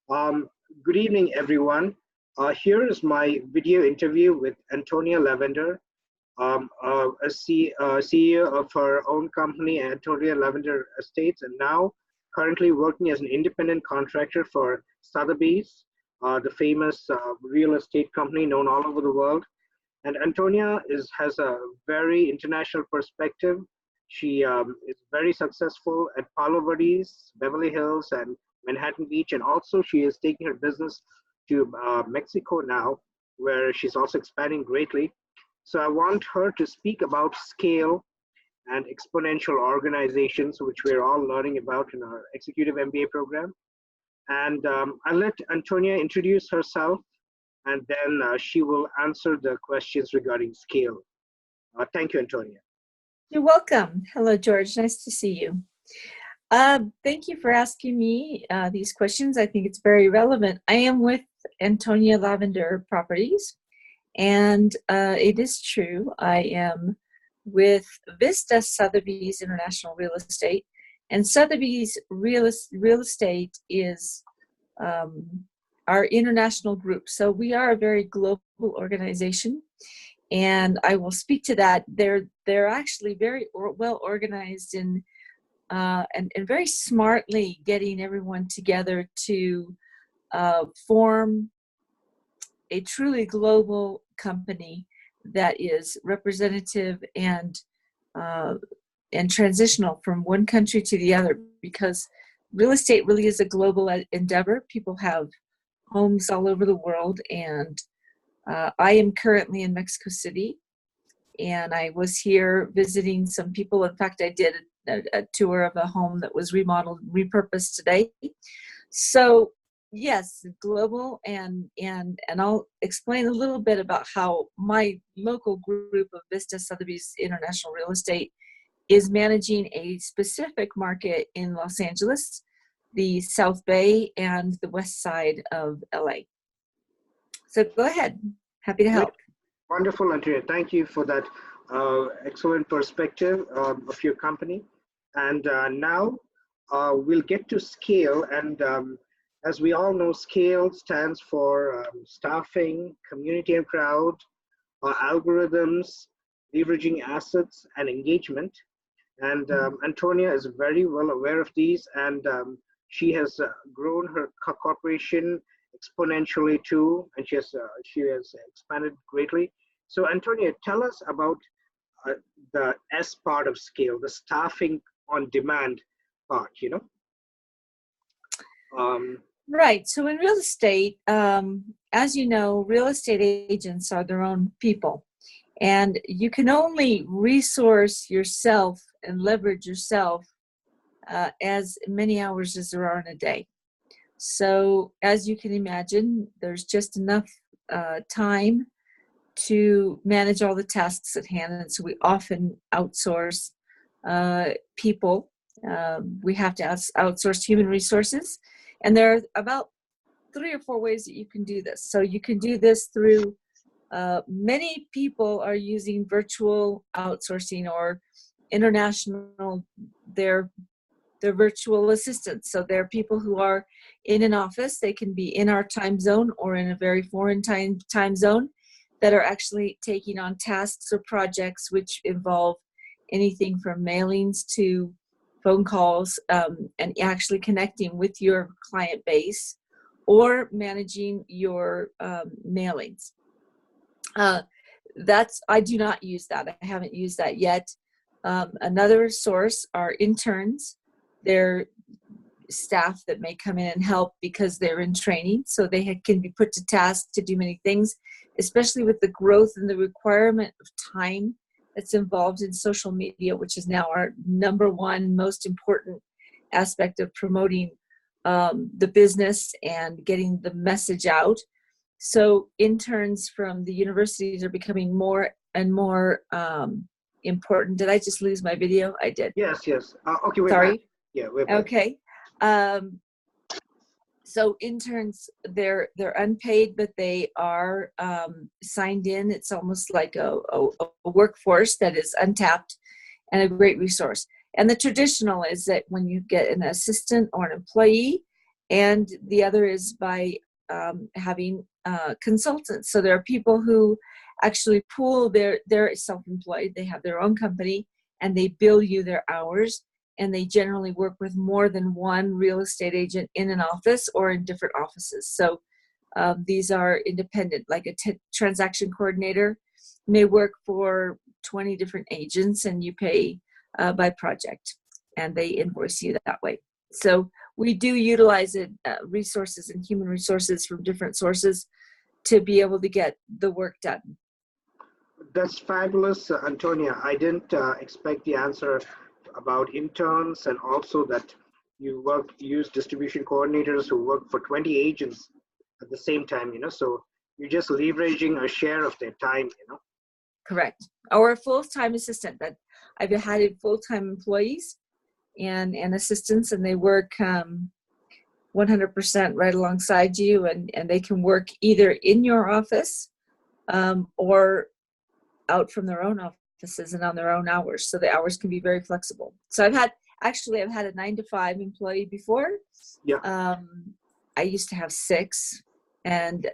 Um, Good evening, everyone. Here is my video interview with Antonia Lavender, CEO of her own company, Antonia Lavender Estates, and now currently working as an independent contractor for Sotheby's, the famous real estate company known all over the world. And Antonia has a very international perspective. She is very successful at Palo Verdes, Beverly Hills, and Manhattan Beach, and also she is taking her business to Mexico now, where she's also expanding greatly. So I want her to speak about scale and exponential organizations, which we're all learning about in our executive MBA program. And I'll let Antonia introduce herself, and then she will answer the questions regarding scale. Thank you, Antonia. You're welcome. Hello, George. Nice to see you. Thank you for asking me these questions. I think it's very relevant. I am with Antonia Lavender Properties, and it is true. I am with Vista Sotheby's International Real Estate, and Sotheby's Real Estate is our international group. So we are a very global organization, and I will speak to that. They're actually very well organized and very smartly getting everyone together to form a truly global company that is representative and transitional from one country to the other, because real estate really is a global endeavor. People have homes all over the world, and I am currently in Mexico City, and I was here visiting some people. In fact, I did a tour of a home that was remodeled, repurposed today. So yes, global, and I'll explain a little bit about how my local group of Vista Sotheby's International Real Estate is managing a specific market in Los Angeles, the South Bay, and the west side of LA. So go ahead. Happy to help. Wonderful, Antonia. Thank you for that excellent perspective of your company. And now we'll get to scale. And as we all know, scale stands for staffing, community and crowd, algorithms, leveraging assets, and engagement. And Antonia is very well aware of these, and she has grown her corporation exponentially too, and she has expanded greatly. So Antonia, tell us about the S part of scale, the staffing on demand part, Right. So in real estate, as you know, real estate agents are their own people, and you can only resource yourself and leverage yourself as many hours as there are in a day. So as you can imagine, there's just enough time to manage all the tasks at hand, and so we often outsource people. We have to outsource human resources, and there are about 3 or 4 ways that you can do this. So you can do this through many people are using virtual outsourcing or international, they're virtual assistants. So there are people who are in an office. They can be in our time zone or in a very foreign time zone that are actually taking on tasks or projects which involve anything from mailings to phone calls, and actually connecting with your client base or managing your mailings. I do not use that. I haven't used that yet. Another source are interns. They're staff that may come in and help because they're in training, so they can be put to task to do many things, especially with the growth and the requirement of time that's involved in social media, which is now our number one most important aspect of promoting the business and getting the message out. So interns from the universities are becoming more and more important. Did I just lose my video? I did. Yes. Okay, we're Sorry. back. Yeah, we're back. Okay. So interns, they're unpaid, but they are signed in. It's almost like a workforce that is untapped and a great resource. And the traditional is that when you get an assistant or an employee, And the other is by having consultants. So there are people who actually pool they're self-employed, they have their own company, and they bill you their hours, and they generally work with more than one real estate agent in an office or in different offices. So these are independent, like a transaction coordinator may work for 20 different agents, and you pay by project, and they invoice you that way. So we do utilize resources and human resources from different sources to be able to get the work done. That's fabulous, Antonia. I didn't expect the answer about interns, and also that you use distribution coordinators who work for 20 agents at the same time, so you're just leveraging a share of their time. Correct. Or a full-time assistant. That I've had full-time employees and assistants, and they work 100% right alongside you, and they can work either in your office or out from their own offices and on their own hours. So the hours can be very flexible. So I've had a 9-to-5 employee before. Yeah. I used to have 6, and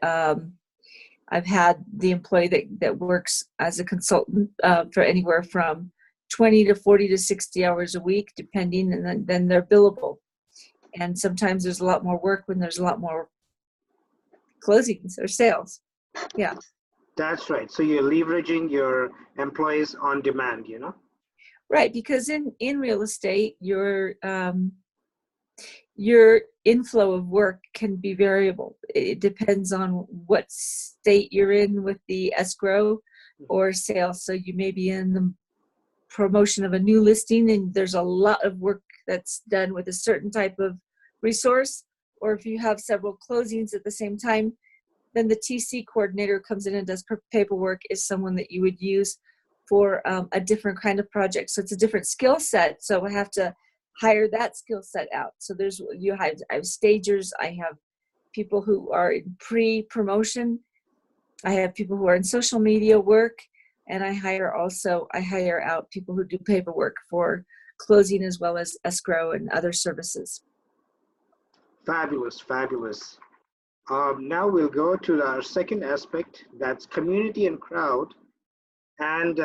I've had the employee that works as a consultant for anywhere from 20 to 40 to 60 hours a week, depending, and then they're billable. And sometimes there's a lot more work when there's a lot more closings or sales. Yeah. That's right. So you're leveraging your employees on demand, Right, because in real estate, your inflow of work can be variable. It depends on what state you're in with the escrow or sales. So you may be in the promotion of a new listing, and there's a lot of work that's done with a certain type of resource. Or if you have several closings at the same time, then the TC coordinator comes in and does paperwork, is someone that you would use for a different kind of project. So it's a different skill set. So I have to hire that skill set out. So I have stagers, I have people who are in pre-promotion, I have people who are in social media work, and I hire out people who do paperwork for closing as well as escrow and other services. Fabulous, fabulous. Now we'll go to our second aspect, that's community and crowd. And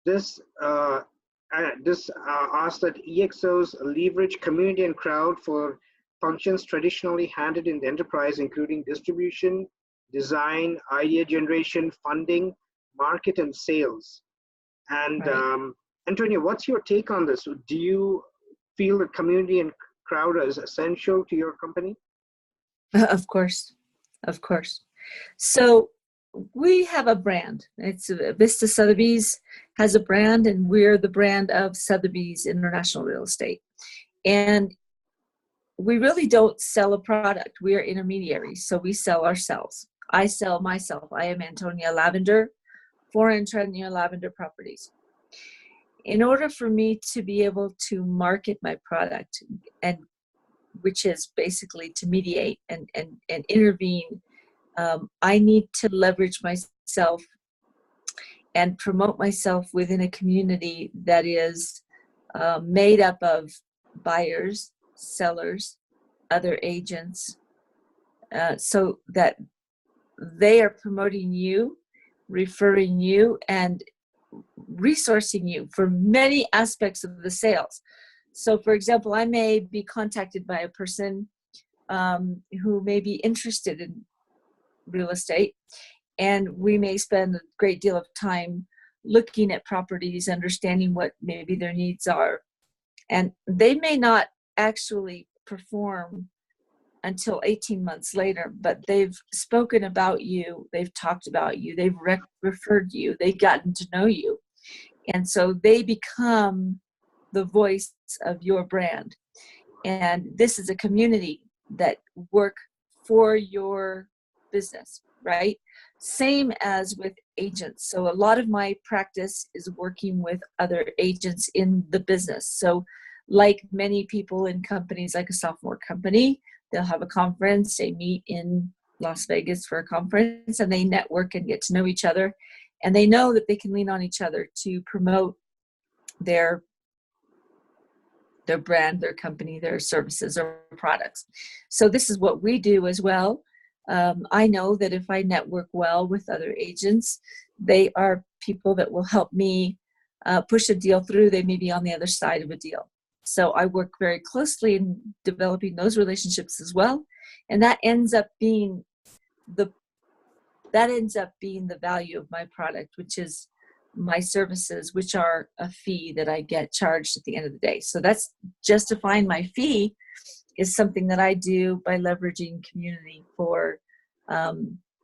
this asks that EXOs leverage community and crowd for functions traditionally handled in the enterprise, including distribution, design, idea generation, funding, market, and sales. And right. Antonia, what's your take on this? Do you feel that community and crowd is essential to your company? Of course. So we have a brand. It's Vista Sotheby's has a brand, and we're the brand of Sotheby's International Real Estate. And we really don't sell a product. We are intermediaries, so we sell ourselves. I sell myself. I am Antonia Lavender for Antonia Lavender Properties. In order for me to be able to market my product, and which is basically to mediate and intervene, I need to leverage myself and promote myself within a community that is made up of buyers, sellers, other agents, so that they are promoting you, referring you, and resourcing you for many aspects of the sales. So, for example, I may be contacted by a person who may be interested in real estate, and we may spend a great deal of time looking at properties, understanding what maybe their needs are, and they may not actually perform until 18 months later, but they've spoken about you, they've talked about you, they've referred you, they've gotten to know you, and so they become the voice of your brand. And this is a community that work for your business, right? Same as with agents. So a lot of my practice is working with other agents in the business. So like many people in companies, like a software company, they'll have a conference, they meet in Las Vegas for a conference, and they network and get to know each other. And they know that they can lean on each other to promote their their brand, their company, their services or products. So this is what we do as well. I know that if I network well with other agents, they are people that will help me push a deal through. They may be on the other side of a deal. So I work very closely in developing those relationships as well. And that ends up being the value of my product, which is my services, which are a fee that I get charged at the end of the day. So that's justifying my fee is something that I do by leveraging community for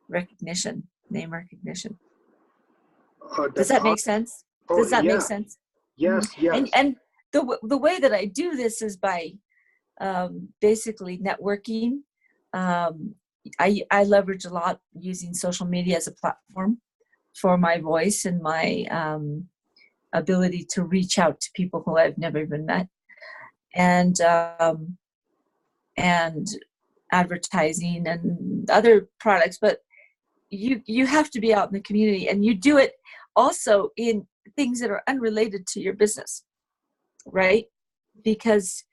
recognition, name recognition. Does that make sense? Does that make sense? Yes, yes. And the way that I do this is by basically networking. I leverage a lot using social media as a platform for my voice and my ability to reach out to people who I've never even met, and advertising and other products. But you have to be out in the community, and you do it also in things that are unrelated to your business, right? Because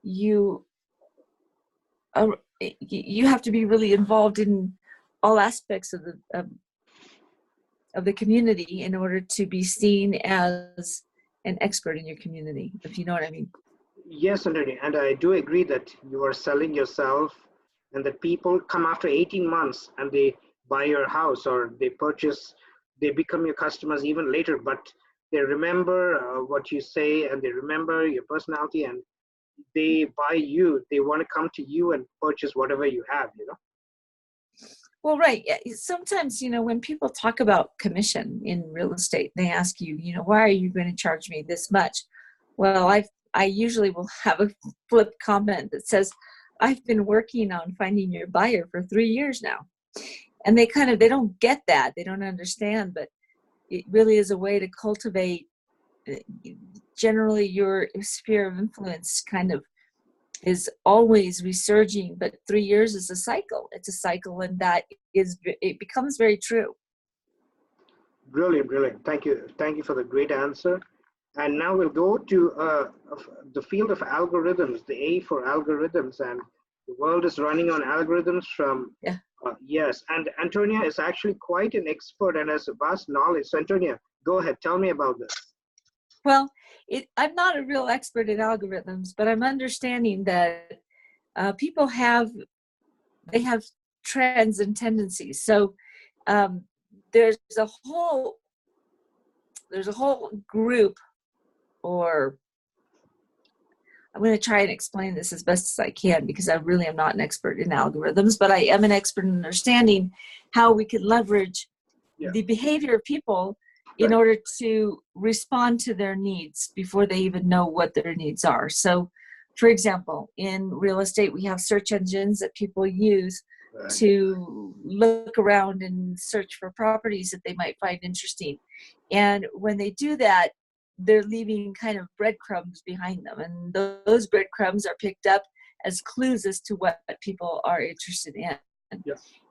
you have to be really involved in all aspects of the community in order to be seen as an expert in your community, if you know what I mean. Yes, Antonia, and I do agree that you are selling yourself and that people come after 18 months and they buy your house or they become your customers even later, but they remember what you say and they remember your personality and they buy you. They want to come to you and purchase whatever you have, Well, right. Sometimes, when people talk about commission in real estate, they ask you, why are you going to charge me this much? Well, I usually will have a flip comment that says, I've been working on finding your buyer for 3 years now. And they don't get that. They don't understand, but it really is a way to cultivate generally your sphere of influence kind of is always resurging, but 3 years is a cycle. It's a cycle, and it becomes very true. Brilliant, brilliant. Thank you for the great answer. And now we'll go to the field of algorithms, the A for algorithms, and the world is running on algorithms from, yes. And Antonia is actually quite an expert and has vast knowledge. So Antonia, go ahead, tell me about this. Well, I'm not a real expert in algorithms, but I'm understanding that people have trends and tendencies. So there's a whole group, or I'm going to try and explain this as best as I can because I really am not an expert in algorithms, but I am an expert in understanding how we can leverage the behavior of people in order to respond to their needs before they even know what their needs are. So, for example, in real estate, we have search engines that people use to look around and search for properties that they might find interesting. And when they do that, they're leaving kind of breadcrumbs behind them. And those breadcrumbs are picked up as clues as to what people are interested in.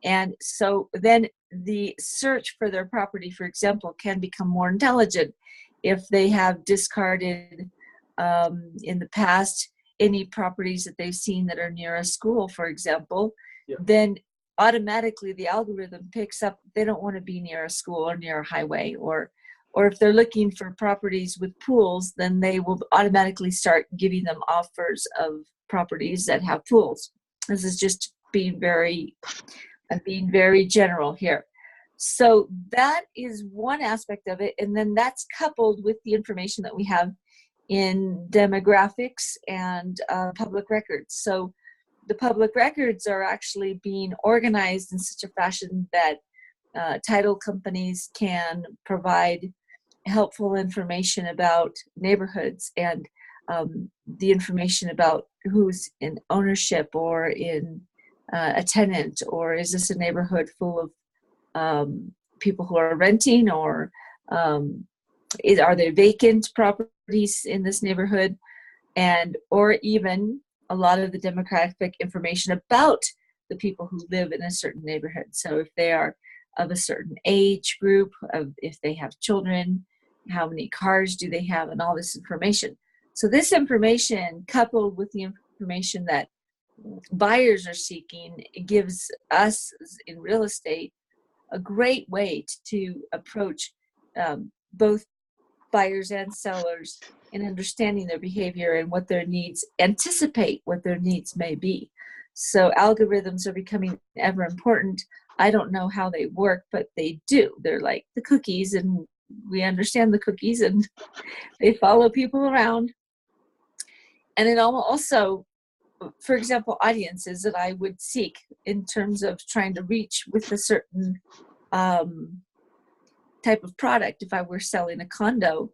And so then the search for their property, for example, can become more intelligent if they have discarded in the past any properties that they've seen that are near a school, for example. Then automatically the algorithm picks up they don't want to be near a school or near a highway, or if they're looking for properties with pools, then they will automatically start giving them offers of properties that have pools. This is just being very general here. So that is one aspect of it. And then that's coupled with the information that we have in demographics and public records. So the public records are actually being organized in such a fashion that title companies can provide helpful information about neighborhoods and the information about who's in ownership or in a tenant, or is this a neighborhood full of people who are renting, or are there vacant properties in this neighborhood, and or even a lot of the demographic information about the people who live in a certain neighborhood. So if they are of a certain age group, if they have children, how many cars do they have, and all this information. So this information, coupled with the information that buyers are seeking, gives us in real estate a great way to approach both buyers and sellers in understanding their behavior and what their needs, anticipate what their needs may be. So algorithms are becoming ever important. I don't know how they work, but they do. They're like the cookies, and we understand the cookies, and they follow people around. And it also, for example, audiences that I would seek in terms of trying to reach with a certain type of product. If I were selling a condo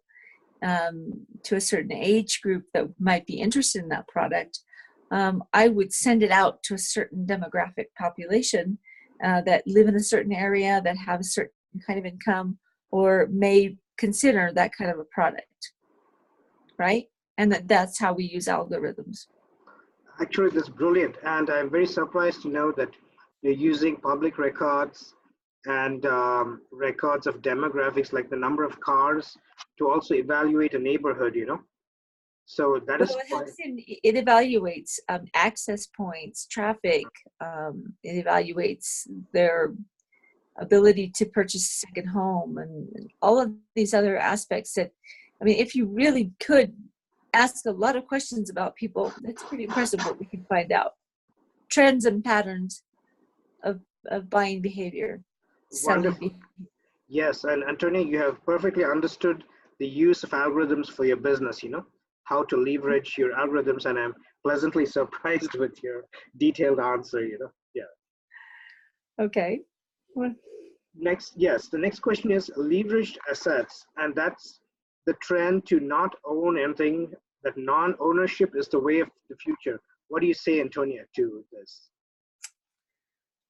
to a certain age group that might be interested in that product, I would send it out to a certain demographic population that live in a certain area, that have a certain kind of income, or may consider that kind of a product, right? And that's how we use algorithms. Actually, that's brilliant. And I'm very surprised to know that you're using public records and records of demographics, like the number of cars, to also evaluate a neighborhood, So that is it evaluates access points, traffic. It evaluates their ability to purchase a second home, and all of these other aspects that, I mean, if you really could ask a lot of questions about people, it's pretty impressive what we can find out. Trends and patterns of buying behavior. Wonderful. Yes, and Antonia, you have perfectly understood the use of algorithms for your business, how to leverage your algorithms, and I'm pleasantly surprised with your detailed answer, Yeah. Okay. Well, the next question is leveraged assets, and that's the trend to not own anything, that non-ownership is the way of the future. What do you say, Antonia, to this?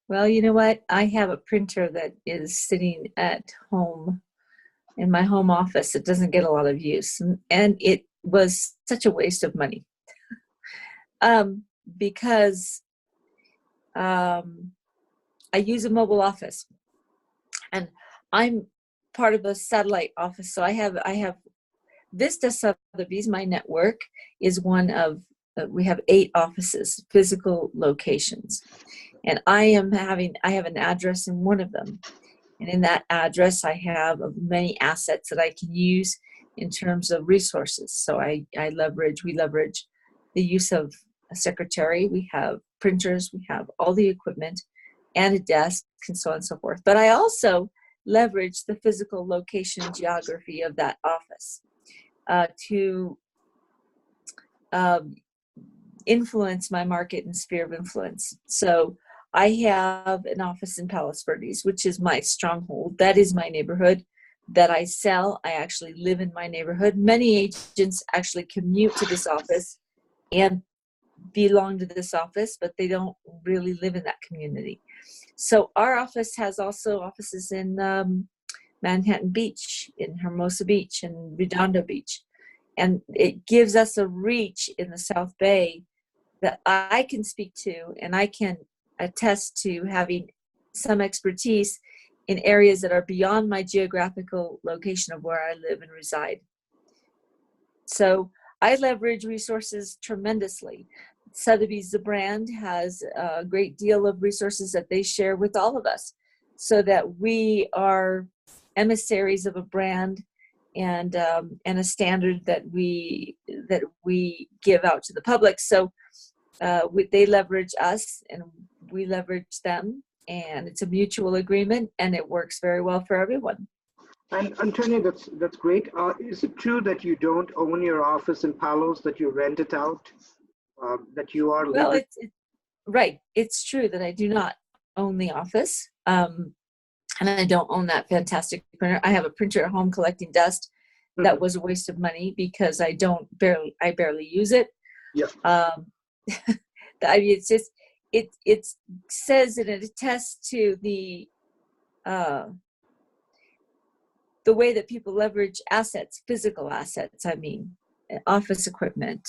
Well, you know what? I have a printer that is sitting at home in my home office. It doesn't get a lot of use, and it was such a waste of money because I use a mobile office, and I'm part of a satellite office. So I have Vista Sotheby's. My network is one of we have 8 offices, physical locations, and I have an address in one of them, and in that address I have many assets that I can use in terms of resources. So we leverage the use of a secretary. We have printers, we have all the equipment and a desk, and so on and so forth. But I also leverage the physical location and geography of that office to influence my market and sphere of influence. So I have an office in Palos Verdes, which is my stronghold. That is my neighborhood that I sell. I actually live in my neighborhood. Many agents actually commute to this office and belong to this office, but they don't really live in that community. So our office has also offices in Manhattan Beach, in Hermosa Beach, and Redondo Beach. And it gives us a reach in the South Bay that I can speak to, and I can attest to having some expertise in areas that are beyond my geographical location of where I live and reside. So I leverage resources tremendously. Sotheby's, the brand, has a great deal of resources that they share with all of us, so that we are emissaries of a brand and a standard that we give out to the public. So they leverage us and we leverage them, and it's a mutual agreement, and it works very well for everyone. And Antonia, that's great. Is it true that you don't own your office in Palos, that you rent it out? That you are well, it's right. It's true that I do not own the office, and I don't own that fantastic printer. I have a printer at home collecting dust. That was a waste of money because I barely use it. Yeah. I mean, it's just it says, and it attests to the way that people leverage assets, physical assets. I mean, office equipment,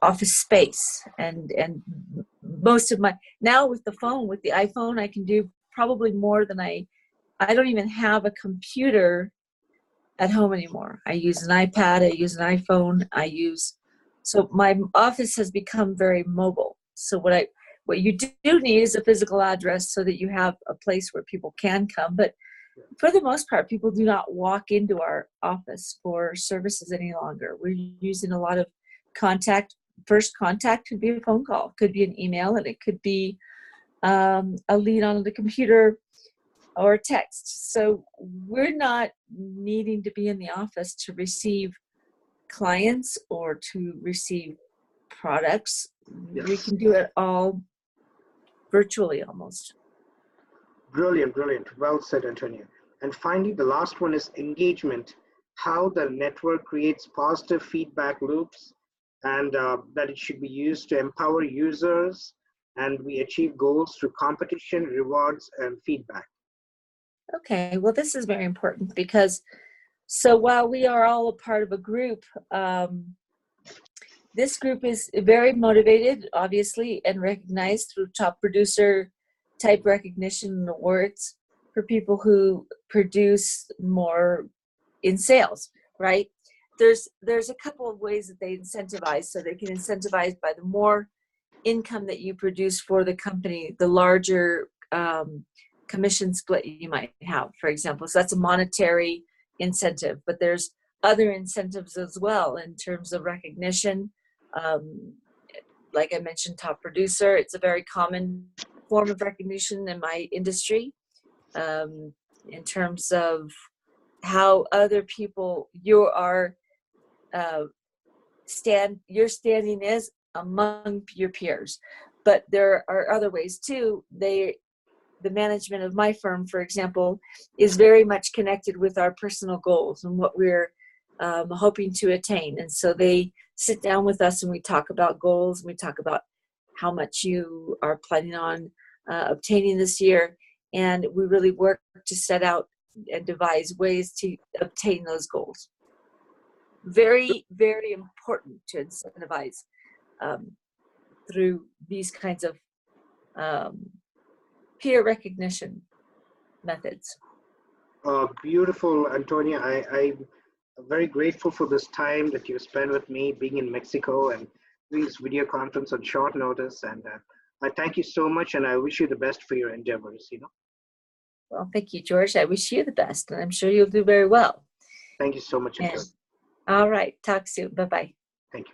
office space, and most of my, now with the phone, with the iPhone, I can do probably more than I don't even have a computer at home anymore. I use an iPad, I use an iPhone, so my office has become very mobile. So what you do need is a physical address so that you have a place where people can come. But for the most part, people do not walk into our office for services any longer. We're using a lot of contact. First contact could be a phone call, could be an email, and it could be a lead on the computer or text. So we're not needing to be in the office to receive clients or to receive products. Yes. We can do it all virtually almost. Brilliant, brilliant. Well said, Antonia. And finally, the last one is engagement, how the network creates positive feedback loops, and that it should be used to empower users, and we achieve goals through competition, rewards, and feedback. Okay, well, this is very important because so while we are all a part of a group, this group is very motivated, obviously, and recognized through top producer type recognition and awards for people who produce more in sales, right? There's a couple of ways that they incentivize. So they can incentivize by the more income that you produce for the company, the larger commission split you might have, for example. So that's a monetary incentive, but there's other incentives as well in terms of recognition. Like I mentioned, top producer, it's a very common form of recognition in my industry, in terms of how other people your standing is among your peers. But there are other ways too. The management of my firm, for example, is very much connected with our personal goals and what we're hoping to attain. And so they sit down with us and we talk about goals, and we talk about how much you are planning on obtaining this year. And we really work to set out and devise ways to obtain those goals. Very, very important to incentivize through these kinds of peer recognition methods. Beautiful, Antonia. I'm very grateful for this time that you spent with me being in Mexico and doing this video conference on short notice. And I thank you so much, and I wish you the best for your endeavors. Well, thank you, George. I wish you the best, and I'm sure you'll do very well. Thank you so much, Antonia. All right. Talk soon. Bye-bye. Thank you.